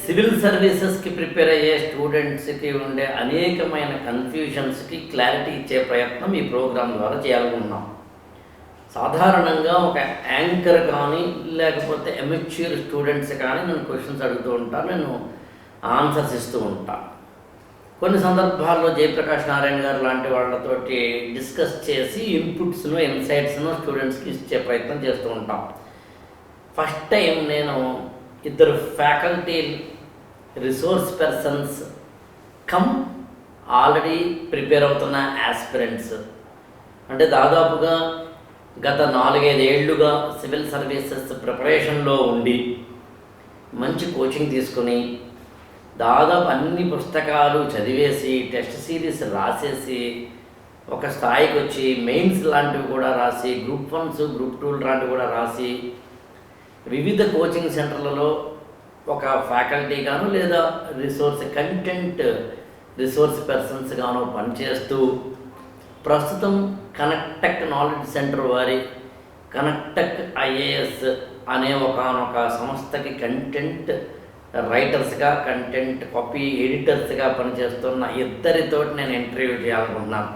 Civil సర్వీసెస్కి prepare అయ్యే స్టూడెంట్స్కి ఉండే అనేకమైన కన్ఫ్యూషన్స్కి క్లారిటీ ఇచ్చే ప్రయత్నం ఈ ప్రోగ్రాం ద్వారా చేయాలనుకున్నాం. సాధారణంగా ఒక యాంకర్ కానీ లేకపోతే ఎమెచ్యూర్ స్టూడెంట్స్ కానీ నన్ను క్వశ్చన్స్ అడుగుతూ ఉంటారు, నేను ఆన్సర్స్ ఇస్తూ ఉంటాను. కొన్ని సందర్భాల్లో జయప్రకాష్ నారాయణ గారు లాంటి వాళ్ళతోటి డిస్కస్ చేసి ఇన్పుట్స్ను ఇన్సైట్స్ను స్టూడెంట్స్కి ఇచ్చే ప్రయత్నం చేస్తూ ఉంటాం. ఫస్ట్ టైం నేను ఇద్దరు faculty resource persons come already prepare అవుతున్న యాస్పిరెంట్స్, అంటే దాదాపుగా గత 4-5 ఏళ్లుగా సివిల్ సర్వీసెస్ ప్రిపరేషన్లో ఉండి మంచి కోచింగ్ తీసుకుని దాదాపు అన్ని పుస్తకాలు చదివేసి టెస్ట్ సిరీస్ రాసేసి ఒక స్థాయికి వచ్చి మెయిన్స్ లాంటివి కూడా రాసి గ్రూప్ 1 గ్రూప్ 2 లాంటివి కూడా రాసి వివిధ కోచింగ్ సెంటర్లలో ఒక ఫ్యాకల్టీగాను లేదా రిసోర్స్ పర్సన్స్ గాను పనిచేస్తూ ప్రస్తుతం కనెక్టెక్ నాలెడ్జ్ సెంటర్ వారి కనెక్టెక్ ఐఏఎస్ అనే ఒకనొక సంస్థకి కంటెంట్ రైటర్స్గా కంటెంట్ కాపీ ఎడిటర్స్గా పనిచేస్తున్న ఇద్దరితోటి నేను ఇంటర్వ్యూ చేయాలనుకుంటున్నాను.